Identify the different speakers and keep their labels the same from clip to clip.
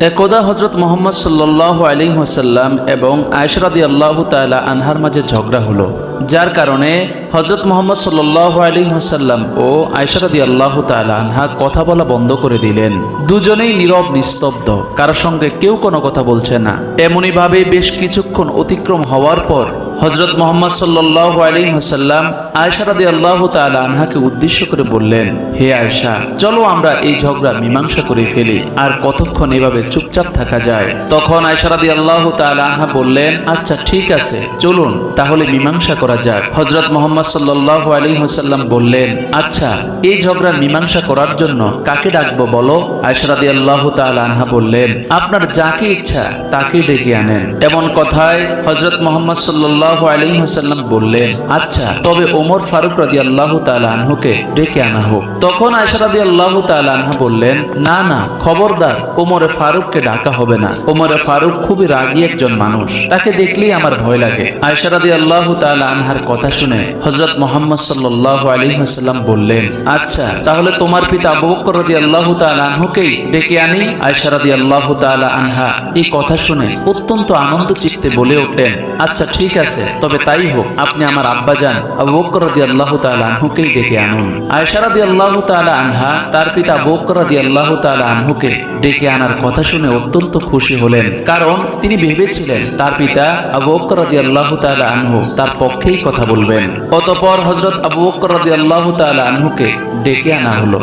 Speaker 1: একদা হযরত মুহাম্মদ সাল্লাল্লাহু আলাইহি ওয়াসাল্লাম এবং আয়েশা রাদিয়াল্লাহু তাআলা আনহার মাঝে ঝগড়া হলো, যার কারণে হযরত মুহাম্মদ সাল্লাল্লাহু আলাইহি ওয়াসাল্লাম ও আয়েশা রাদিয়াল্লাহু তাআলা আনহা কথা বলা বন্ধ করে দিলেন। দুজনেই নীরব নিস্তব্ধ, কারোর সঙ্গে কেউ কোনো কথা বলছে না। এমনি ভাবে বেশ কিছুক্ষণ অতিক্রম হওয়ার পর হযরত মুহাম্মদ সাল্লাল্লাহু আলাইহি ওয়াসাল্লাম আয়েশা রাদিয়াল্লাহু তাআলা আনহাকে উদ্দেশ্য করে বললেন, হে আয়েশা, চলো আমরা এই ঝগড়া মীমাংসা করে ফেলি, আর কতক্ষণ এভাবে চুপচাপ থাকা যায়। তখন আয়েশা রাদিয়াল্লাহু তাআলা আনহা বললেন, আচ্ছা ঠিক আছে, চলুন তাহলে মীমাংসা করা যাক। হযরত মুহাম্মদ সাল্লাল্লাহু আলাইহি ওয়াসাল্লাম বললেন, আচ্ছা এই ঝগড়ার মীমাংসা করার জন্য কাকে ডাকবো বলো? আয়েশা রাদিয়াল্লাহু তাআলা আনহা বললেন, আপনার যাকে ইচ্ছা তাকে ডেকে আনেন। এমন কথায় হযরত মুহাম্মদ সাল্লাল্লাহু আলাইহি ওয়াসাল্লাম বললেন, আচ্ছা তবে ওমর ফারুক রাদিয়াল্লাহু তাআলা আনহুকে ডেকে আনা হোক। তখন আয়েশা রাদিয়াল্লাহু তাআলা আনহা বললেন, না না, খবরদার, ওমরে ফারুককে ডাকা হবে না। ওমরে ফারুক খুবই রাগী একজন মানুষ, তাকে দেখলেই আমার ভয় লাগে। আয়েশা রাদিয়াল্লাহু তাআলা আনহার কথা শুনে হযরত মুহাম্মদ সাল্লাল্লাহু আলাইহি ওয়াসাল্লাম বললেন, আচ্ছা তাহলে তোমার পিতা আবু বকর রাদিয়াল্লাহু তাআলা আনহুকেই ডেকে আনি। আয়েশা রাদিয়াল্লাহু তাআলা আনহা এই কথা শুনে অত্যন্ত আনন্দ চিত্তে বলে ওঠেন, আচ্ছা ঠিক আছে, তবে তাই হোক, আপনি আমার আব্বাজান আবু বকর রাদিয়াল্লাহু তাআলা আনহুকেই ডেকে আনুন। আয়েশা রাদিয়াল্লাহু তাআলা আনহা তার পিতা আবু বকর রাদিয়াল্লাহু তাআলা আনহুকে ডেকে আনার কথা শুনে অত্যন্ত খুশি হলেন, কারণ তিনি ভেবেছিলেন তার পিতা আবু বকর রাদিয়াল্লাহু তাআলা আনহু তার পক্ষেই কথা বলবেন। অতঃপর হযরত আবু বকর রাদিয়াল্লাহু তাআলা আনহুকে ডেকে আনা হলো।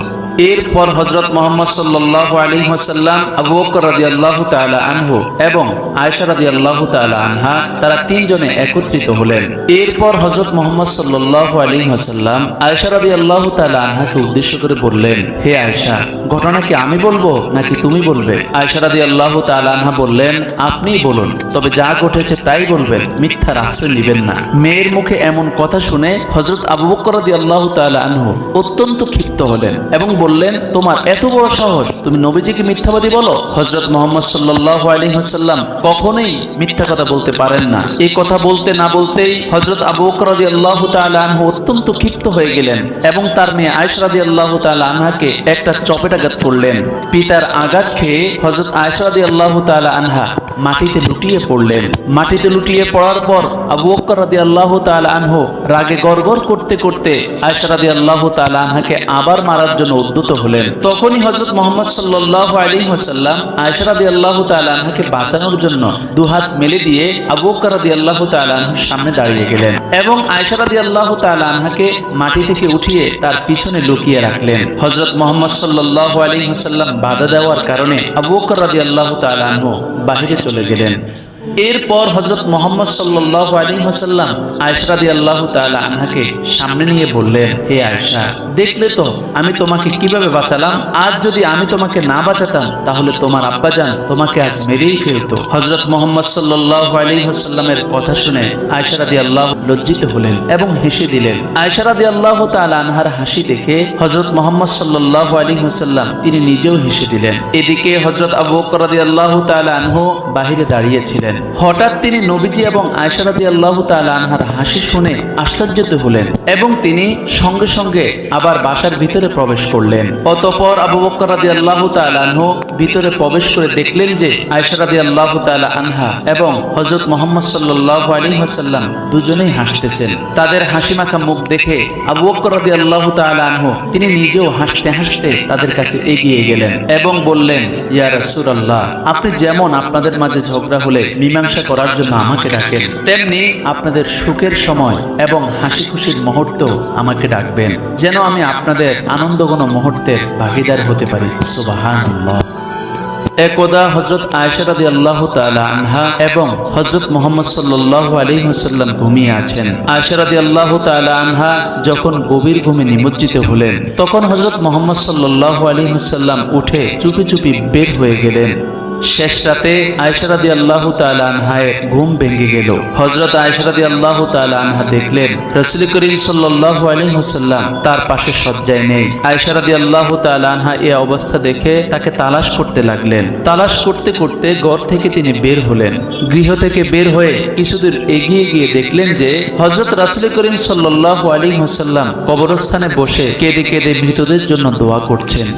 Speaker 1: এরপর হযরত মুহাম্মদ সাল্লাল্লাহু আলাইহি ওয়াসাল্লাম, আবু বকর রাদিয়াল্লাহু তাআলা আনহু এবং আয়েশা রাদিয়াল্লাহু তাআলা আনহা তারা তিনজনে একত্রিত হলেন। এরপর হযরত মুহাম্মদ সাল্লাল্লাহু আলাইহি ওয়াসাল্লাম আয়েশা রাদিয়াল্লাহু তাআলা আনহাকে উদ্দেশ্য করে বললেন, হে আয়েশা, ঘটনা কি আমি বলবো নাকি তুমি বলবে? আয়েশা রাদিয়াল্লাহু তাআলা আনহা বললেন, আপনিই বলুন, তবে যা ঘটেছে তাই বলবেন, মিথ্যার আশ্রয় নেবেন না। মেয়ের মুখে এমন কথা শুনে হযরত আবু বকর রাদিয়াল্লাহু তাআলা আনহু অত্যন্ত ক্ষিপ্ত হলেন এবং বললেন, তোমার এত বড় সাহস, তুমি নবীজিকে মিথ্যাবাদী বলো? হযরত মুহাম্মদ সাল্লাল্লাহু আলাইহি ওয়াসাল্লাম কখনোই মিথ্যা কথা বলতে পারেন না। এই কথা বলতে না বলতেই হযরত আবু বকর রাদিয়াল্লাহু তাআলা আনহু অত্যন্ত ক্ষিপ্ত হয়ে গেলেন এবং তার মেয়ে আয়েশা রাদিয়াল্লাহু তাআলা আনহাকে একটা চপেটাঘাত করলেন। পিতার আঘাত খেয়ে হযরত আয়েশা রাদিয়াল্লাহু তাআলা আনহা মাটিতে লুটিয়ে পড়লেন। মাটিতে লুটিয়ে পড়ার পর আবু বকর রাদিয়াল্লাহু তাআলা আনহু রাগে গড়গড় করতে করতে আয়েশা রাদিয়াল্লাহু তাআলা আনহাকে আবার মারার জন্য উদ্যত হলেন। তখনই হযরত মুহাম্মদ সাল্লাল্লাহু আলাইহি ওয়াসাল্লাম আয়েশা রাদিয়াল্লাহু তাআলা আনহাকে বাঁচানোর জন্য দুহাত মেলে দিয়ে আবু বকর রাদিয়াল্লাহু তাআলা আনহুর সামনে দাঁড়িয়ে গেলেন এবং আয়েশা রাদিয়াল্লাহু তাআলা আনহাকে মাটি থেকে উঠিয়ে তার পিছনে লুকিয়ে রাখলেন। হযরত মুহাম্মদ সাল্লাল্লাহু আলাইহি ওয়াসাল্লাম বাধা দেওয়ার কারণে আবু বকর রাদিয়াল্লাহু তাআলা আনহু বাহিরে চলে গেলেন। এরপর হযরত মুহাম্মদ সাল্লাল্লাহু আলাইহি ওয়াসাল্লাম আয়েশা রাদিয়াল্লাহু তাআলা আনহাকে সামনে নিয়ে বললেন, হে আয়েশা, দেখলে তো আমি তোমাকে কিভাবে বাঁচালাম? আজ যদি আমি তোমাকে না বাঁচাতাম তাহলে তোমার আব্বাজান তোমাকে আজ মেরেই ফেলতো। হযরত মুহাম্মদ সাল্লাল্লাহু আলাইহি ওয়াসাল্লামের কথা শুনে আয়েশা রাদিয়াল্লাহু লজ্জিত হলেন এবং হেসে দিলেন। আয়েশা রাদিয়াল্লাহু তাআলা আনহার হাসি দেখে হযরত মুহাম্মদ সাল্লাল্লাহু আলাইহি ওয়াসাল্লাম তিনি নিজেও হেসে দিলেন। এদিকে হযরত আবু বকর রাদিয়াল্লাহু তাআলা আনহু বাহিরে দাঁড়িয়েছিলেন। হঠাৎ তিনি নবীজি এবং আয়েশা রাদিয়াল্লাহু তাআলা আনহার হাসি শুনে আশ্চর্যিত হলেন এবং তিনি সঙ্গে সঙ্গে আবার বাসার ভিতরে প্রবেশ করলেন। অতঃপর আবু বকর রাদিয়াল্লাহু তাআলা আনহু ভিতরে প্রবেশ করে দেখলেন যে আয়েশা রাদিয়াল্লাহু তাআলা আনহা এবং হযরত মুহাম্মদ সাল্লাল্লাহু আলাইহি ওয়াসাল্লাম দুজনেই হাসতেছেন। তাদের হাসিমাখা মুখ দেখে আবু বকর রাদিয়াল্লাহু তাআলা আনহু তিনি নিজেও হাসতে হাসতে তাদের কাছে এগিয়ে গেলেন এবং বললেন, ইয়া রাসূলুল্লাহ, আপনি যেমন আপনাদের মাঝে ঝগড়া হলে মীমাংসা করার জন্য আমাকে ডাকেন, তেমনি আপনাদের সুখের সময় এবং হাসি খুশির মুহূর্ত আমাকে ডাকবেন, যেন আমি আপনাদের আনন্দঘন মুহূর্তের ভাগীদার হতে পারি। সুবহানাল্লাহ। একদা হযরত আয়েশা রাদিয়াল্লাহু তাআলা আনহা এবং হযরত মুহাম্মদ সাল্লাল্লাহু আলাইহি ওয়াসাল্লাম ঘুমিয়ে আছেন। আয়েশা রাদিয়াল্লাহু তাআলা আনহা যখন গভীর ঘুমে নিমজ্জিত হলেন, তখন হযরত মুহাম্মদ সাল্লাল্লাহু আলাইহি ওয়াসাল্লাম উঠে চুপি চুপি বের হয়ে গেলেন। শেষ রাতে আয়েশা রাদিয়াল্লাহু তাআলা আনহার ঘুম ভেঙে গেল। হযরত আয়েশা রাদিয়াল্লাহু তাআলা আনহা দেখলেন রাসূল করিম সাল্লাল্লাহু আলাইহি ওয়াসাল্লাম তার পাশে শয্যায় নেই। আয়েশা রাদিয়াল্লাহু তাআলা আনহা এই অবস্থা দেখে তাকে তালাশ করতে লাগলেন। তালাশ করতে করতে ঘর থেকে তিনি বের হলেন। গৃহ থেকে বের হয়ে কিছুদূর এগিয়ে গিয়ে দেখলেন যে হযরত রাসূল করিম সাল্লাল্লাহু আলাইহি ওয়াসাল্লাম কবরস্থানে বসে কেঁদে কেঁদে মৃতদের জন্য দোয়া করছেন।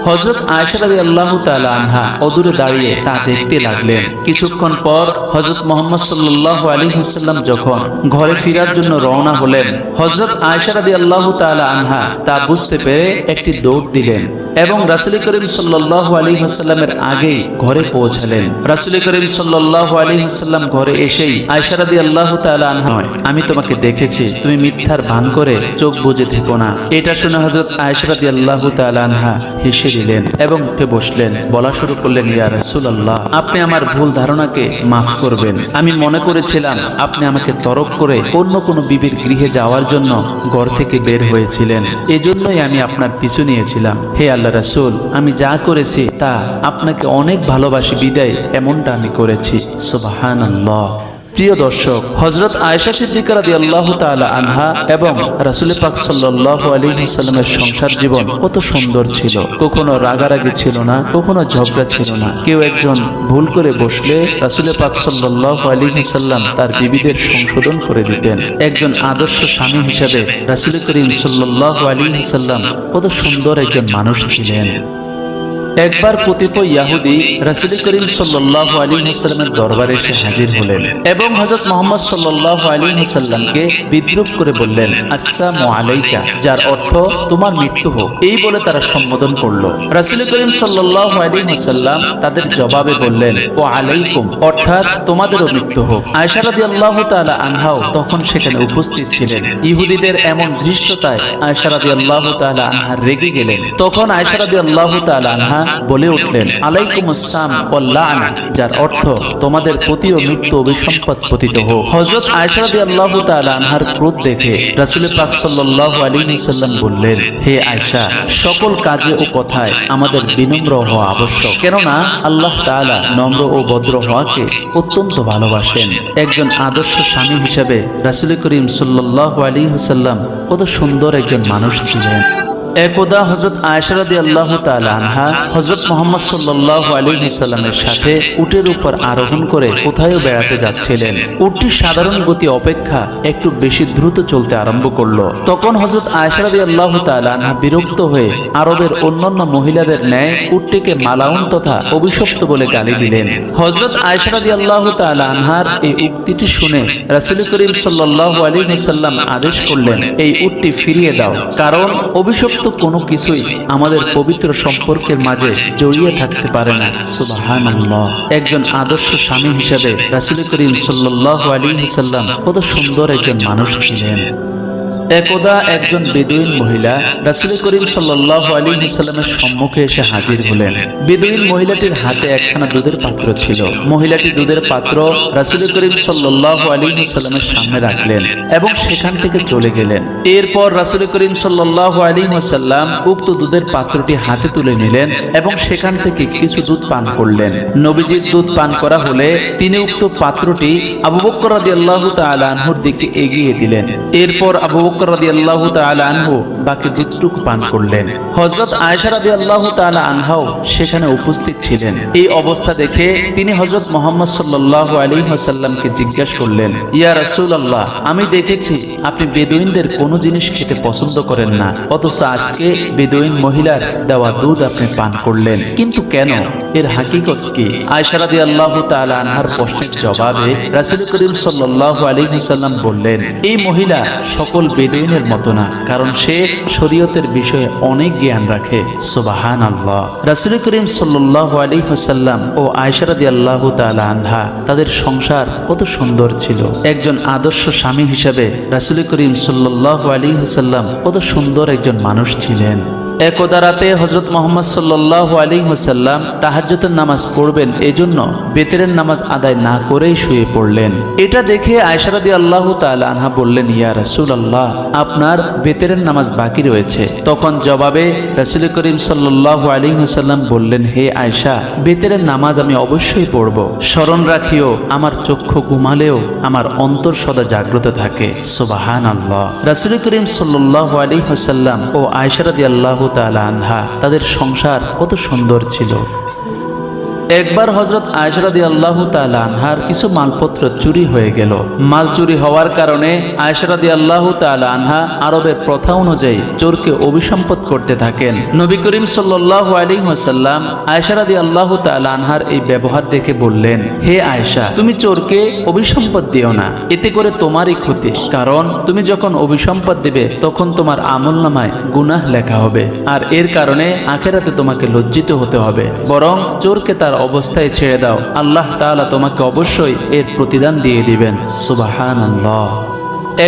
Speaker 1: হযরত আয়েশা রাদিয়াল্লাহু তাআলা আনহা অদূরে দাঁড়িয়ে তা দেখতে লাগলেন। কিছুক্ষণ পর হযরত মুহাম্মদ সাল্লাল্লাহু আলাইহি ওয়াসাল্লাম যখন ঘরে ফেরার জন্য রওনা হলেন, হযরত আয়েশা রাদিয়াল্লাহু তাআলা আনহা তা বুঝতে পেরে একটি দৌড় দিলেন এবং রাসূল করিম সাল্লাল্লাহু আলাইহি ওয়াসাল্লামের আগেই ঘরে পৌঁছালেন। রাসূল করিম সাল্লাল্লাহু আলাইহি ওয়াসাল্লাম ঘরে এসেই আয়েশা রাদিয়াল্লাহু তাআলা আনহা, আমি তোমাকে দেখেছি, তুমি মিথ্যার ভান করে চোখ বুজে থেকো না। এটা শুনে হযরত আয়েশা রাদিয়াল্লাহু তাআলা আনহা হেসে দিলেন এবং উঠে বসলেন। বলা শুরু করলেন, ইয়া রাসূলুল্লাহ, আপনি আমার ভুল ধারণাকে মাফ করবেন। আমি মনে করেছিলাম আপনি আমাকে তরক করে অন্য কোনো বিবির গৃহে যাওয়ার জন্য ঘর থেকে বের হয়েছিলেন, এজন্যই আমি আপনার পিছু নিয়েছিলাম। হে আল্লাহ রাসূল, আমি যা করেছি তা আপনাকে অনেক ভালোবাসি বিদায় এমনটা আমি করেছি। সুবহানাল্লাহ। প্রিয় দর্শক, হযরত আয়েশা সিদ্দিকা রাদিয়াল্লাহু তাআলা আনহা এবং রাসূল পাক সাল্লাল্লাহু আলাইহি ওয়াসাল্লামের সংসার জীবন কত সুন্দর ছিল। কখনো রাগারাগি ছিল না, কখনো ঝগড়া ছিল না। কেউ একজন ভুল করে বসলে রাসূল পাক সাল্লাল্লাহু আলাইহি ওয়াসাল্লাম তার বিবিদের সংশোধন করে দিতেন। একজন আদর্শ স্বামী হিসেবে রাসূল করিম সাল্লাল্লাহু আলাইহি ওয়াসাল্লাম কত সুন্দর একজন মানুষ ছিলেন। একবার কতিপয় ইহুদি রাসূল করিম সাল্লাল্লাহু আলাইহি ওয়াসাল্লামের দরবারে এসে হাজির হলেন এবং হযরত মুহাম্মদ সাল্লাল্লাহু আলাইহি ওয়াসাল্লামকে বিদ্রূপ করে বললেন, আসসালামু আলাইকা, যার অর্থ তোমার মৃত্যু হোক। এই বলে তারা সম্বোধন করল। রাসূল করিম সাল্লাল্লাহু আলাইহি ওয়াসাল্লাম তাদের জবাবে বললেন, ওয়া আলাইকুম, অর্থাৎ তোমাদেরও মৃত্যু হোক। আয়েশা রাদিয়াল্লাহু তাআলা আনহাও তখন সেখানে উপস্থিত ছিলেন। ইহুদিদের এমন ধৃষ্টতায় আয়েশা রাদিয়াল্লাহু তাআলা আনহা রেগে গেলেন। তখন আয়েশা রাদিয়াল্লাহু তাআলা আনহা বলে উঠলেন, আলাইকুমুস সাম ওয়াল লা'না, যার অর্থ তোমাদের প্রতিও মৃত্যু অভিসম্পদ পতিত হোক। হযরত আয়েশা রাদিয়াল্লাহু তাআলা আনহার ক্রোধ দেখে রাসূল পাক সাল্লাল্লাহু আলাইহি ওয়াসাল্লাম বললেন, হে আয়েশা, সকল কাজে ও কথায় আমাদের বিনম্র হওয়া আবশ্যক, কেননা আল্লাহ তাআলা নম্র ও ভদ্র হওয়াকে অত্যন্ত ভালোবাসেন। একজন আদর্শ স্বামী হিসেবে রাসূল করিম সাল্লাল্লাহু আলাইহি ওয়াসাল্লাম কত সুন্দর একজন মানুষ ছিলেন। একদা হযরত আয়েশা রাদিয়াল্লাহু তাআলা আনহা হযরত মুহাম্মদ সাল্লাল্লাহু আলাইহি ওয়াসাল্লামের সাথে উটের উপর আরোহণ করে কোথাও বেড়াতে যাচ্ছিলেন। উটটি সাধারণ গতি অপেক্ষা একটু বেশি দ্রুত চলতে আরম্ভ করলো। তখন হযরত আয়েশা রাদিয়াল্লাহু তাআলা আনহা বিরক্ত হয়ে আরবের অন্যান্য মহিলাদের ন্যায় উটটিকে মালাউন তথা অভিশপ্ত বলে গালি দিলেন। হযরত আয়েশা রাদিয়াল্লাহু তাআলা আনহার এই উক্তিটি শুনে রাসূল করিম সাল্লাল্লাহু আলাইহি ওয়াসাল্লাম আদেশ করলেন, এই উটটি ফিরিয়ে দাও, কারণ অভিশপ্ত কোনো কিছুই আমাদের পবিত্র সম্পর্কের মাঝে জড়িয়ে থাকতে পারে না। সুবহানাল্লাহ। একজন আদর্শ স্বামী হিসেবে রাসূল করিম সাল্লাল্লাহু আলাইহি ওয়াসাল্লাম কত সুন্দর একজন মানুষ ছিলেন। একদা একজন বেদুইন মহিলা রাসূল করিম সাল্লাল্লাহু আলাইহি ওয়াসাল্লামের সম্মুখে এসে হাজির হলেন। বেদুইন মহিলাটির হাতে একখানা দুধের পাত্র ছিল। মহিলাটি দুধের পাত্র রাসূল করিম সাল্লাল্লাহু আলাইহি ওয়াসাল্লামের সামনে রাখলেন এবং সেখান থেকে চলে গেলেন। এরপর রাসূল করিম সাল্লাল্লাহু আলাইহি ওয়াসাল্লাম উক্ত দুধের পাত্রটি হাতে তুলে নিলেন এবং সেখান থেকে কিছু দুধ পান করলেন। নবীজির দুধ পান করা হলে তিনি উক্ত পাত্রটি আবু বকর রাদিয়াল্লাহু তাআলা আনহুর দিকে এগিয়ে দিলেন। এরপর আবু বকর রাদিয়াল্লাহু তাআলা আনহু বাকি দুধটুকু পান করলেন। হযরত আয়েশা রাদিয়াল্লাহু তাআলা আনহাও সেখানে উপস্থিত ছিলেন। এই অবস্থা দেখে তিনি হযরত মুহাম্মদ সাল্লাল্লাহু আলাইহি ওয়াসাল্লামকে জিজ্ঞাসা করলেন, ইয়া রাসূলুল্লাহ, আমি দেখেছি আপনি বেদুইনদের কোনো জিনিস খেতে পছন্দ করেন না, অথচ আজকে বেদুইন মহিলার দেওয়া দুধ আপনি পান করলেন, কিন্তু কেন? এর হাকিকত কি? আয়েশা রাদিয়াল্লাহু তাআলা আনহার প্রশ্নের জবাবে রাসূল করিম সাল্লাল্লাহু আলাইহি ওয়াসাল্লাম বললেন, এই মহিলা সকল বেদুইনের মতো না, কারণ সে শরীয়তের বিষয়ে অনেক জ্ঞান রাখে। সুবহানাল্লাহ। রাসূল করিম সাল্লাল্লাহু আলাইহি ওয়াসাল্লাম ও আয়েশা রাদিয়াল্লাহু তাআলা আনহা তাদের সংসার কত সুন্দর ছিল। একজন আদর্শ স্বামী হিসেবে রাসূল করিম সাল্লাল্লাহু আলাইহি ওয়াসাল্লাম কত সুন্দর একজন মানুষ ছিলেন। একদা রাতে হযরত মুহাম্মদ সাল্লাল্লাহু আলাইহি ওয়াসাল্লাম তাহাজ্জুদের নামাজ পড়বেন, এজন্য বেতেরের নামাজ আদায় না করেই শুয়ে পড়লেন। এটা দেখে আয়েশা রাদিয়াল্লাহু তাআলা আনহা বললেন, ইয়া রাসূলুল্লাহ, আপনার বেতেরের নামাজ বাকি রয়েছে। তখন জবাবে রাসূল করিম সাল্লাল্লাহু আলাইহি ওয়াসাল্লাম বললেন, হে আয়েশা, বেতেরের নামাজ আমি অবশ্যই পড়ব। স্মরণ রাখিও, আমার চক্ষু ঘুমালেও আমার অন্তর সদা জাগ্রত থাকে। সুবহানাল্লাহ। রাসূল করিম সাল্লাল্লাহু আলাইহি ওয়াসাল্লাম ও আয়েশা রাদিয়াল্লাহু তাআলা আনহা তাদের সংসার কত সুন্দর ছিল। একবার হযরত আয়েশা রাদিয়াল্লাহু তাআলা আনহার কিছু মালপত্র চুরি হয়ে গেল। মাল চুরি হওয়ার কারণে আয়েশা রাদিয়াল্লাহু তাআলা আনহা আরবের প্রথা অনুযায়ী চোরকে অভিসম্পদ করতে থাকেন। নবী করিম সাল্লাল্লাহু আলাইহি ওয়াসাল্লাম আয়েশা রাদিয়াল্লাহু তাআলা আনহার এই ব্যবহার দেখে বললেন, হে আয়েশা, তুমি চোরকে অভিসম্পদ দিও না, এতে করে তোমারই ক্ষতি। কারণ তুমি যখন অভিসম্পদ দিবে তখন তোমার আমলনামায় গুনাহ লেখা হবে, আর এর কারণে আখিরাতে তোমাকে লজ্জিত হতে হবে। বরং চোরকে তার অবস্থায় ছেড়ে দাও, আল্লাহ তাআলা তোমাকে অবশ্যই এর প্রতিদান দিয়ে দিবেন। সুবহানাল্লাহ।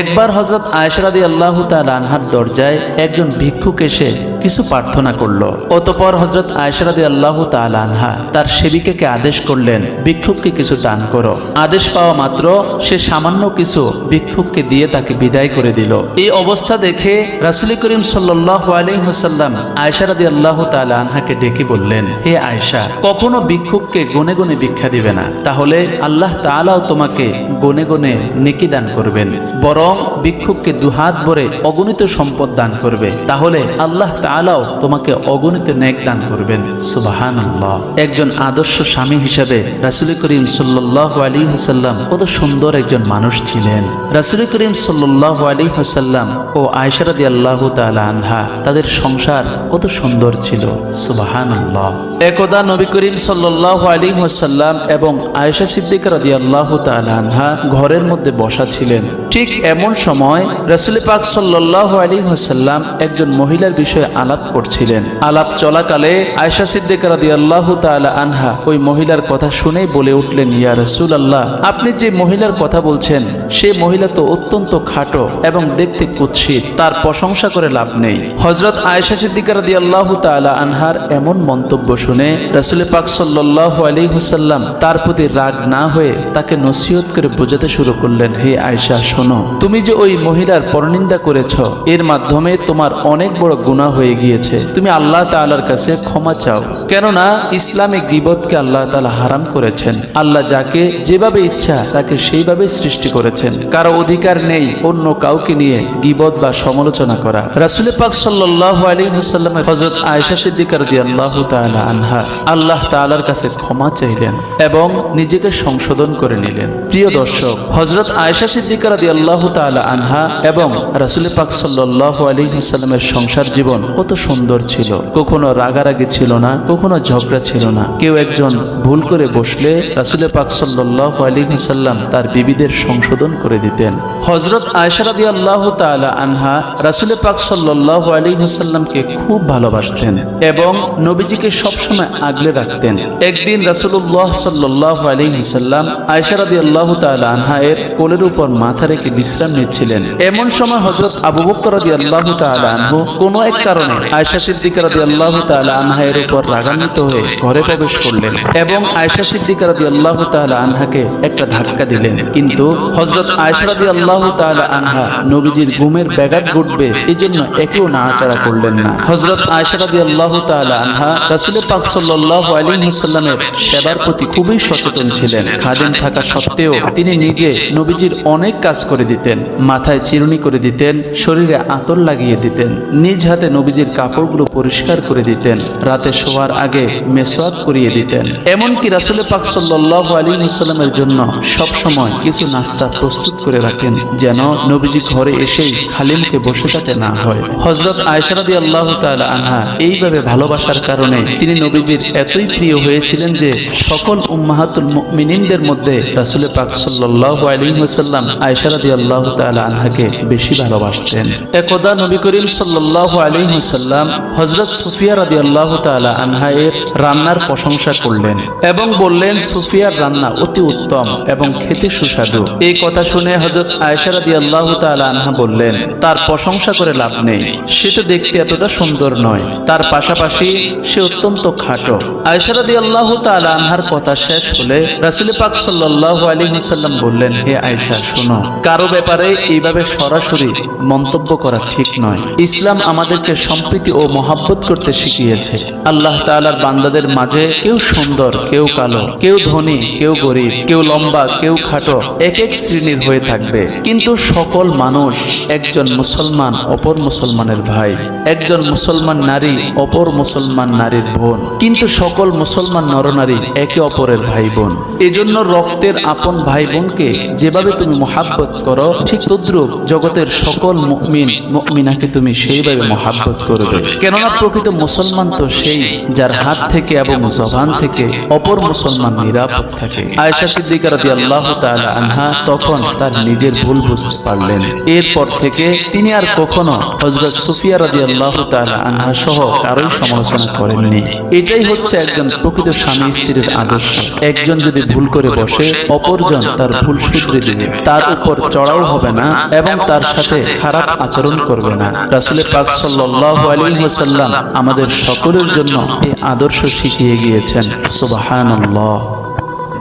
Speaker 1: একবার হযরত আয়েশা রাদিয়াল্লাহু তাআলা আনহার দরজায় একজন ভিক্ষুক এসে কিছু প্রার্থনা করলো। অতঃপর হযরত আয়েশা রাদিয়াল্লাহু তাআলা আনহা তার সেবিকাকে আদেশ করলেন, ভিক্ষুককে কিছু দান করো। আদেশ পাওয়া মাত্র সে সামান্য কিছু ভিক্ষুককে দিয়ে তাকে বিদায় করে দিল। এই অবস্থা দেখে রাসূল করিম সাল্লাল্লাহু আলাইহি ওয়াসাল্লাম আয়েশা রাদিয়াল্লাহু তাআলা আনহাকে ডেকে বললেন, হে আয়েশা, কখনো ভিক্ষুককে গুনে গুনে ভিক্ষা দিবে না, তাহলে আল্লাহ তাআলাও তোমাকে গুনে গুনে নেকি দান করবেন। বরং ভিক্ষুককে দুহাত ভরে অগণিত সম্পদ দান করবে, তাহলে আল্লাহ তাআলাও তোমাকে অগণিত নেক দান করবেন। সুবহানাল্লাহ। একজন আদর্শ স্বামী হিসেবে রাসূল করিম সাল্লাল্লাহু আলাইহি ওয়াসাল্লাম কত সুন্দর একজন মানুষ ছিলেন। রাসূল করিম সাল্লাল্লাহু আলাইহি ওয়াসাল্লাম ও আয়েশা রাদিয়াল্লাহু তাআলা আনহা তাদের সংসার কত সুন্দর ছিল। সুবহানাল্লাহ। একদা নবী করিম সাল্লাল্লাহু আলাইহি ওয়াসাল্লাম এবং আয়েশা সিদ্দিকা রাদিয়াল্লাহু তাআলা আনহা ঘরের মধ্যে বসা ছিলেন। ঠিক এমন সময় রাসূল পাক সাল্লাল্লাহু আলাইহি ওয়াসাল্লাম একজন মহিলার বিষয়ে আলাপ করছিলেন। আলাপ চলাকালে আয়েশা সিদ্দিকা রাদিয়াল্লাহু তাআলা আনহা ওই মহিলার কথা শুনেই বলে উঠলেন, ইয়া রাসূলুল্লাহ, আপনি যে মহিলার কথা বলছেন সেই মহিলা তো অত্যন্ত খাটো এবং দেখতে কুৎসিত, তার প্রশংসা করে লাভ নেই। হযরত আয়েশা সিদ্দিকা রাদিয়াল্লাহু তাআলা আনহার এমন মন্তব্য শুনে রাসূল পাক সাল্লাল্লাহু আলাইহি ওয়াসাল্লাম তার প্রতি রাগ না হয়ে তাকে নসিহত করে বোঝাতে শুরু করলেন, হে আয়েশা, শোনো, তুমি যে ওই মহিলার পরনিন্দা করেছ, এর মাধ্যমে তোমার অনেক বড় গুনাহ হয়ে গিয়েছে। তুমি আল্লাহ তাআলার কাছে ক্ষমা চাও, কেননা ইসলামে গীবতকে আল্লাহ তাআলা হারাম করেছেন। আল্লাহ যাকে যেভাবে ইচ্ছা তাকে সেইভাবে সৃষ্টি করেছেন, কারো অধিকার নেই অন্য কাউকে নিয়ে গীবত বা সমালোচনা করা। রাসূল পাক সাল্লাল্লাহু আলাইহি ওয়াসাল্লাম হযরত আয়েশা সিদ্দিকা রাদিয়াল্লাহু তাআলা আনহা আল্লাহ তাআলার কাছে ক্ষমা চাইলেন এবং নিজেকে সংশোধন করে নিলেন। প্রিয় দর্শক, হযরত আয়েশা সিদ্দিকা রাদিয়াল্লাহু তাআলা আনহা এবং রাসূল পাক সাল্লাল্লাহু আলাইহি ওয়াসাল্লামের সংসার জীবন কত সুন্দর ছিল। কখনো রাগারাগি ছিল না, কখনো ঝগড়া ছিল না। কেউ একজন ভুল করে বসলে রাসূল পাক সাল্লাল্লাহু আলাইহি ওয়াসাল্লাম তার বিবিদের সংশোধন করে দিতেন। হযরত আয়েশা রাদিয়াল্লাহু তাআলা আনহা রাসূল পাক সাল্লাল্লাহু আলাইহি ওয়াসাল্লামকে খুব ভালোবাসতেন এবং নবীজিকে সবসময় আগলে রাখতেন। একদিন রাসূলুল্লাহ সাল্লাল্লাহু আলাইহি ওয়াসাল্লাম আয়েশা রাদিয়াল্লাহু তাআলা আনহা এর কোলের উপর মাথা রেখে বিশ্রাম নিচ্ছিলেন। এমন সময় হযরত আবু বকর রাদিয়াল্লাহু তাআলা আনহু কোনো এক কারণে আয়েশা সিদ্দিকা রাদিয়াল্লাহু তাআলা আনহা এর উপর রাগান্বিত হয়ে ঘরে প্রবেশ করলেন এবং আয়েশা সিদ্দিকা রাদিয়াল্লাহু তাআলা আনহাকে একটা ধাক্কা দিলেন। কিন্তু হযরত আয়েশা রাদিয়াল্লাহু তাআলা আনহা নবীজির ঘুমের ব্যাঘাত ঘটবে এজন্য একটু নাড়াচাড়া করলেন না। হযরত আয়েশা রাদিয়াল্লাহু তাআলা আনহা রাসূল পাক সাল্লাল্লাহু আলাইহি ওয়াসাল্লামের সেবার প্রতি খুবই সচেতন ছিলেন। খাদেম থাকা সত্ত্বেও তিনি নিজে নবীজির অনেক কাজ করে দিতেন। মাথায় চিরুনি করে দিতেন, শরীরে আতর লাগিয়ে দিতেন, নিজ হাতে নবীজির কাপড়গুলো পরিষ্কার করে দিতেন, রাতে শোয়ার আগে মেসওয়াক করিয়ে দিতেন। এমনকি রাসূল পাক সাল্লাল্লাহু আলাইহি ওয়াসাল্লামের জন্য সব সময় কিছু নাস্তা প্রস্তুত করে রাখেন, যেন নবীজি ঘরে এসেই খালি মুখে বসে থাকতে না হয়। হযরত আয়েশা রাদিয়াল্লাহু তাআলা আনহা এইভাবে ভালোবাসার কারণে তিনি নবীজির এতই প্রিয় হয়েছিলেন যে সকল উম্মাহাতুল মুমিনিনদের মধ্যে রাসূল পাক সাল্লাল্লাহু আলাইহি ওয়াসাল্লাম আয়েশা রাদিয়াল্লাহু তাআলা আনহাকে বেশি ভালোবাসতেন। একদা নবী করিম সাল্লাল্লাহু আলাইহি ওয়াসাল্লাম হযরত সুফিয়া রাদিয়াল্লাহু তাআলা আনহা এর রান্নার প্রশংসা করলেন এবং বললেন, সুফিয়ার রান্না অতি উত্তম এবং খেতে সুস্বাদু। এই কথা শুনে হযরত আয়েশা রাদিয়াল্লাহু তাআলা আনহা বললেন, তার প্রশংসা করে লাভ নেই, সে তো দেখতে এতটা সুন্দর নয়, তার পাশাপাশি সে অত্যন্ত খাটো। আয়েশা রাদিয়াল্লাহু তাআলা আনহার কথা শেষ হলে রাসূল পাক সাল্লাল্লাহু আলাইহি ওয়াসাল্লাম বললেন, হে আয়েশা, শোনো, কারো ব্যাপারে এইভাবে সরাসরি মন্তব্য করা ঠিক নয়। ইসলাম আমাদেরকে সম্প্রীতি ও মহাব্বত করতে শিখিয়েছে। আল্লাহ তাআলার বান্দাদের মাঝে কেউ সুন্দর, কেউ কালো, কেউ ধনী, কেউ গরিব, কেউ লম্বা, কেউ খাটো, এক এক শ্রেণীর হয়ে থাকবে, কিন্তু সকল মানুষ একজন মুসলমান অপর মুসলমানের ভাই, একজন মুসলমান নারী অপর মুসলমান নারীর বোন। কিন্তু সকল মুসলমান নরনারী একে অপরের ভাই বোন। এজন্য রক্তের আপন ভাই বোনকে যেভাবে তুমি মোহাব্বত করো, ঠিক তদ্রূপ জগতের সকল মুমিন মুমিনাকে তুমি সেইভাবে মোহাব্বত করবে। কেননা প্রকৃত মুসলমান তো সেই যার হাত থেকে এবং জবান থেকে অপর মুসলমান নিরাপদ থাকে। আয়েশা সিদ্দিকা রাদিয়াল্লাহু তাআলা আনহা তখন তার নিজের ভুল বুঝতে পারলেন। এরপর থেকে তিনি আর কখনো হযরত সুফিয়া রাদিয়াল্লাহু তাআলা আনহা সহ কারোই সমালোচনা করেননি। এটাই হচ্ছে একজন প্রকৃত স্বামী স্ত্রীর আদর্শ। একজন যদি ভুল করে বসে, অপরজন তার ভুল শুধরে দিবে, তার উপর চড়াও হবে না এবং তার সাথে খারাপ আচরণ করবে না। রাসূল পাক সাল্লাল্লাহু আলাইহি ওয়াসাল্লাম আমাদের সকলের জন্য এই আদর্শ শিখিয়ে গিয়েছেন। সুবহানাল্লাহ।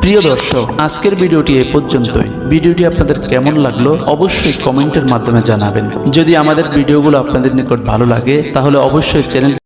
Speaker 1: প্রিয় দর্শক, আজকের ভিডিওটি এ পর্যন্তই। ভিডিওটি আপনাদের কেমন লাগলো অবশ্যই কমেন্টের মাধ্যমে জানাবেন। যদি আমাদের ভিডিওগুলো আপনাদের নিকট ভালো লাগে তাহলে অবশ্যই চ্যানেল